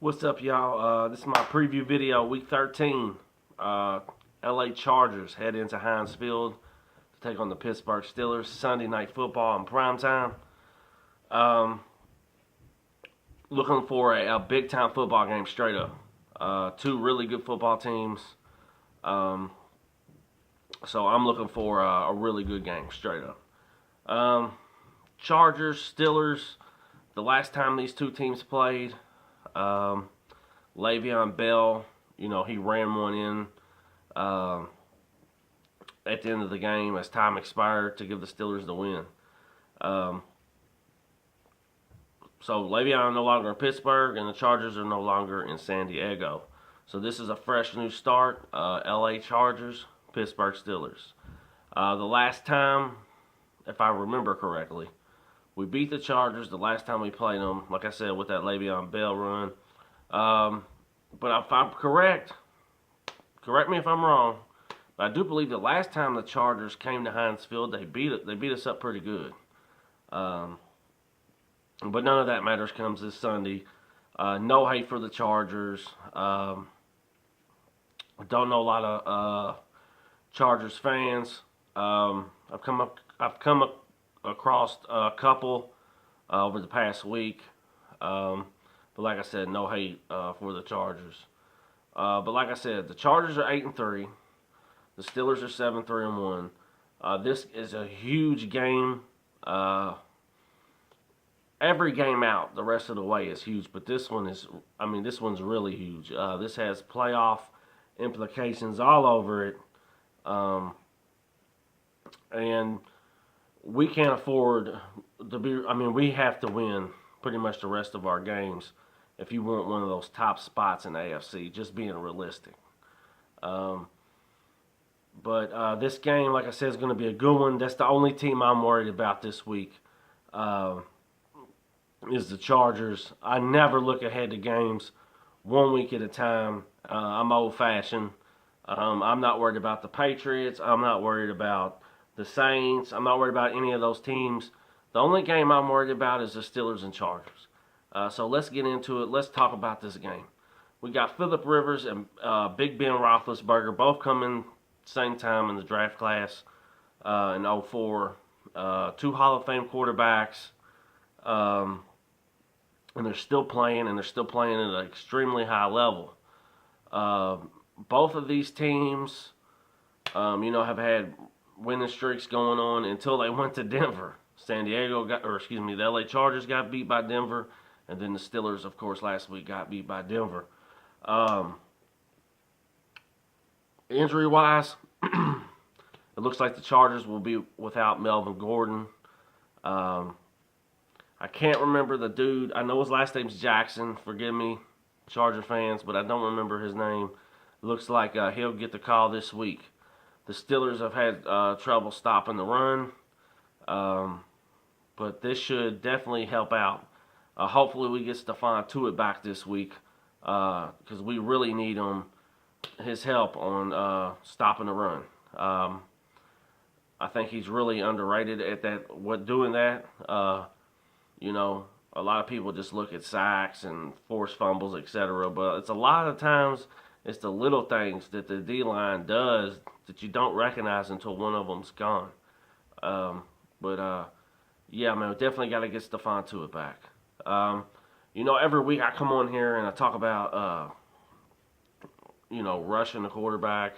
What's up, y'all? This is my preview video, Week 13. LA Chargers head into Heinz Field to take on the Pittsburgh Steelers. Sunday Night Football in primetime. Um, Looking for a big-time football game straight up. Two really good football teams. Um, so I'm looking for a really good game straight up. Chargers, Steelers, the last time these two teams played, Le'Veon Bell, he ran one in uh, at the end of the game as time expired to give the Steelers the win. Um, so Le'Veon no longer in Pittsburgh, and the Chargers are no longer in San Diego. So this is a fresh new start. LA Chargers, Pittsburgh Steelers. The last time, if I remember correctly, we beat the Chargers the last time we played them, like I said, with that Le'Veon Bell run. But if I'm correct me if I'm wrong, but I do believe the last time the Chargers came to Heinz Field, they beat us up pretty good. But none of that matters comes this Sunday. No hate for the Chargers. Don't know a lot of Chargers fans. I've come across a couple over the past week. But like I said, no hate for the Chargers. But like I said, the Chargers are 8-3. The Steelers are 7-3-1. This is a huge game. Every game out the rest of the way is huge, but this one's really huge. This has playoff implications all over it. And we can't afford to be, we have to win pretty much the rest of our games if you want one of those top spots in the AFC, just being realistic. But this game, like I said, is going to be a good one. That's the only team I'm worried about this week, is the Chargers. I never look ahead to games 1 week at a time. I'm old-fashioned. I'm not worried about the Patriots. I'm not worried about the Saints. I'm not worried about any of those teams. The only game I'm worried about is the Steelers and Chargers. So let's get into it. Let's talk about this game. We got Phillip Rivers and Big Ben Roethlisberger both coming same time in the draft class in 2004. Two Hall of Fame quarterbacks. And they're still playing, and they're still playing at an extremely high level. Both of these teams, have had winning streaks going on until they went to Denver. The LA Chargers got beat by Denver, and then the Steelers, of course, last week got beat by Denver. Injury-wise, it looks like the Chargers will be without Melvin Gordon. I can't remember the dude. I know his last name's Jackson. Forgive me, Charger fans, but I don't remember his name. Looks like he'll get the call this week. The Steelers have had trouble stopping the run, but this should definitely help out. Hopefully we get Stephon Tuitt back this week because we really need his help on stopping the run. I think he's really underrated at doing that. A lot of people just look at sacks and forced fumbles, etc. But it's a lot of times it's the little things that the D-line does that you don't recognize until one of them's gone. Yeah, man, we definitely got to get Stephon Tuitt back. Every week I come on here and I talk about, rushing the quarterback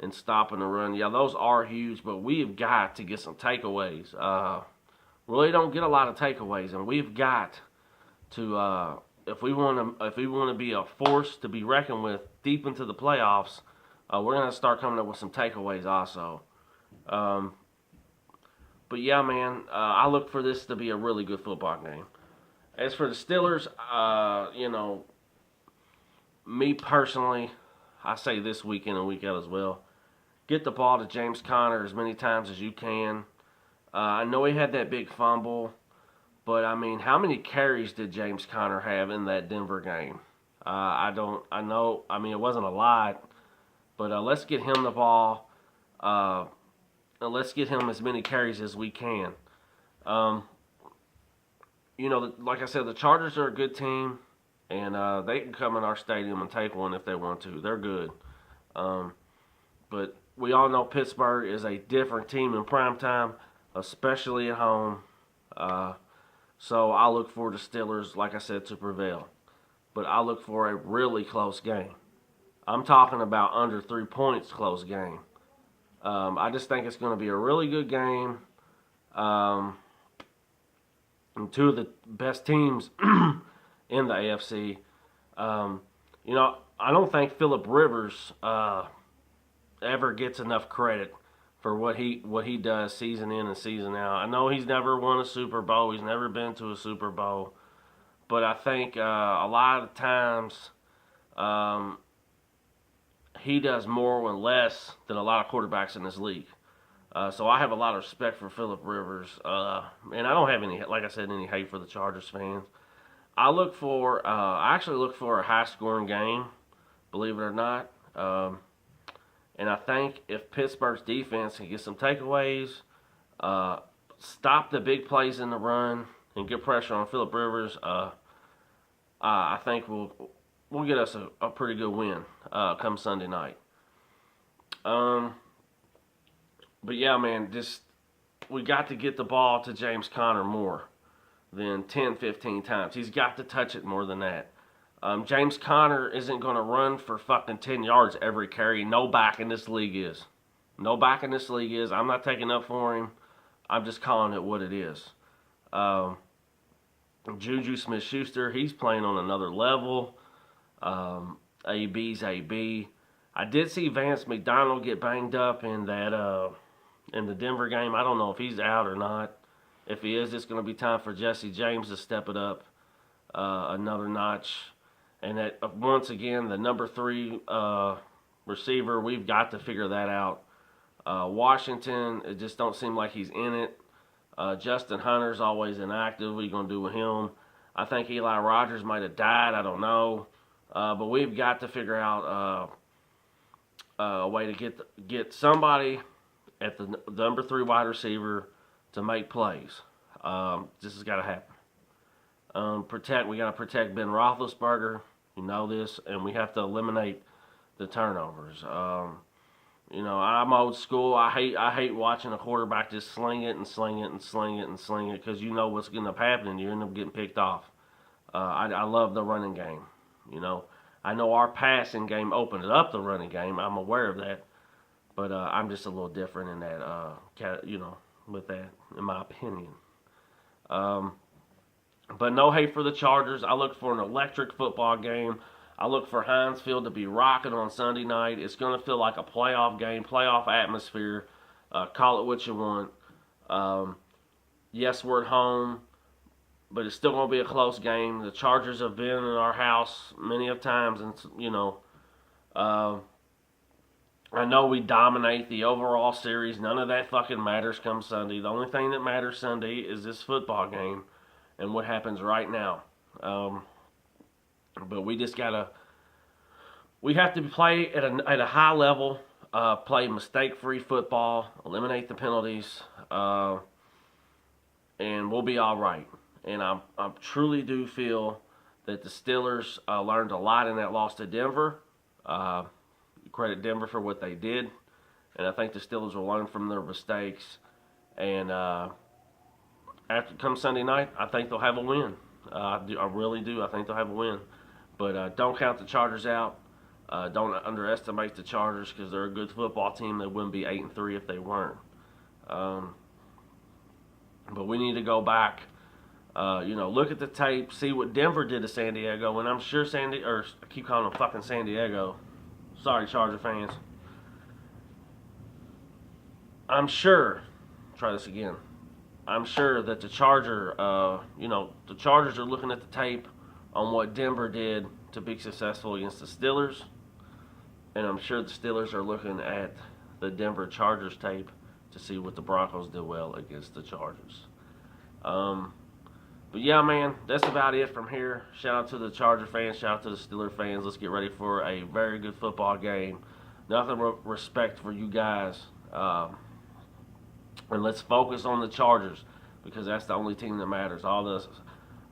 and stopping the run. Yeah, those are huge, but we've got to get some takeaways. Really don't get a lot of takeaways, and we've got to, if we want to be a force to be reckoned with deep into the playoffs, we're going to start coming up with some takeaways also. But yeah, man, I look for this to be a really good football game. As for the Steelers, me personally, I say this week in and week out as well, get the ball to James Conner as many times as you can. I know he had that big fumble, but how many carries did James Conner have in that Denver game? It wasn't a lot, but let's get him the ball. And let's get him as many carries as we can. Like I said, the Chargers are a good team. and they can come in our stadium and take one if they want to. They're good. Um, but we all know Pittsburgh is a different team in prime time, especially at home. Uh, so I look for the Steelers, like I said, to prevail. But I look for a really close game. I'm talking about under 3 points close game. I just think it's going to be a really good game. Um, and two of the best teams in the AFC. Um, I don't think Philip Rivers ever gets enough credit for what he does season in and season out. I know he's never won a Super Bowl. He's never been to a Super Bowl, but I think a lot of times um, he does more with less than a lot of quarterbacks in this league. So I have a lot of respect for Philip Rivers, and I don't have any, like I said, any hate for the Chargers fans. I actually look for a high-scoring game, believe it or not. And I think if Pittsburgh's defense can get some takeaways, uh, stop the big plays in the run, and get pressure on Philip Rivers, I think we'll get us a pretty good win come Sunday night. Um, but yeah, man, just we got to get the ball to James Conner more than 10, 15 times. He's got to touch it more than that. James Conner isn't going to run for fucking 10 yards every carry. No back in this league is. No back in this league is. I'm not taking up for him. I'm just calling it what it is. Um, Juju Smith-Schuster, he's playing on another level. AB's AB. I did see Vance McDonald get banged up in the Denver game. I don't know if he's out or not. If he is, it's going to be time for Jesse James to step it up another notch. And that once again, the number 3 receiver, we've got to figure that out. Washington, it just don't seem like he's in it. Justin Hunter's always inactive. What are you going to do with him? I think Eli Rogers might have died. I don't know. But we've got to figure out a way to get somebody at the number 3 wide receiver to make plays. This has got to happen. We got to protect Ben Roethlisberger. You know this, and we have to eliminate the turnovers. I'm old school. I hate watching a quarterback just sling it and sling it and sling it and sling it because you know what's going to happen. You end up getting picked off. I love the running game. I know our passing game opened up the running game. I'm aware of that, but I'm just a little different in that. With that, in my opinion. But no hate for the Chargers. I look for an electric football game. I look for Heinz Field to be rocking on Sunday night. It's going to feel like a playoff game, playoff atmosphere. Call it what you want. Yes, we're at home, but it's still going to be a close game. The Chargers have been in our house many of times, and I know we dominate the overall series. None of that fucking matters come Sunday. The only thing that matters Sunday is this football game and what happens right now. But we have to play at a high level, play mistake-free football, eliminate the penalties, and we'll be all right. And I truly do feel that the Steelers learned a lot in that loss to Denver. Credit Denver for what they did, and I think the Steelers will learn from their mistakes. And after come Sunday night, I think they'll have a win. I really do. I think they'll have a win. But don't count the Chargers out. Don't underestimate the Chargers because they're a good football team. They wouldn't be 8-3 if they weren't. But we need to go back. Look at the tape, see what Denver did to San Diego, and I'm sure I keep calling them fucking San Diego. Sorry, Charger fans. I'm sure. Try this again. I'm sure that the Chargers are looking at the tape on what Denver did to be successful against the Steelers, and I'm sure the Steelers are looking at the Denver Chargers tape to see what the Broncos did well against the Chargers. But yeah, man, that's about it from here. Shout out to the Charger fans. Shout out to the Steeler fans. Let's get ready for a very good football game. Nothing but respect for you guys. And let's focus on the Chargers because that's the only team that matters. All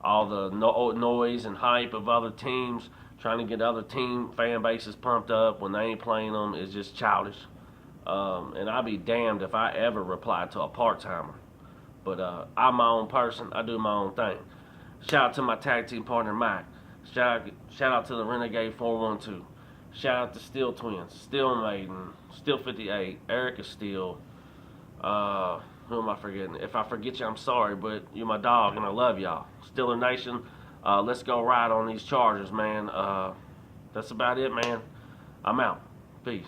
all the noise and hype of other teams trying to get other team fan bases pumped up when they ain't playing them is just childish. And I'd be damned if I ever replied to a part-timer. But I'm my own person. I do my own thing. Shout out to my tag team partner, Mike. Shout out to the Renegade 412. Shout out to Steel Twins, Steel Maiden, Steel 58, Erica Steel. Who am I forgetting? If I forget you, I'm sorry, but you're my dog and I love y'all. Steeler Nation, let's go ride on these Chargers, man. That's about it, man. I'm out. Peace.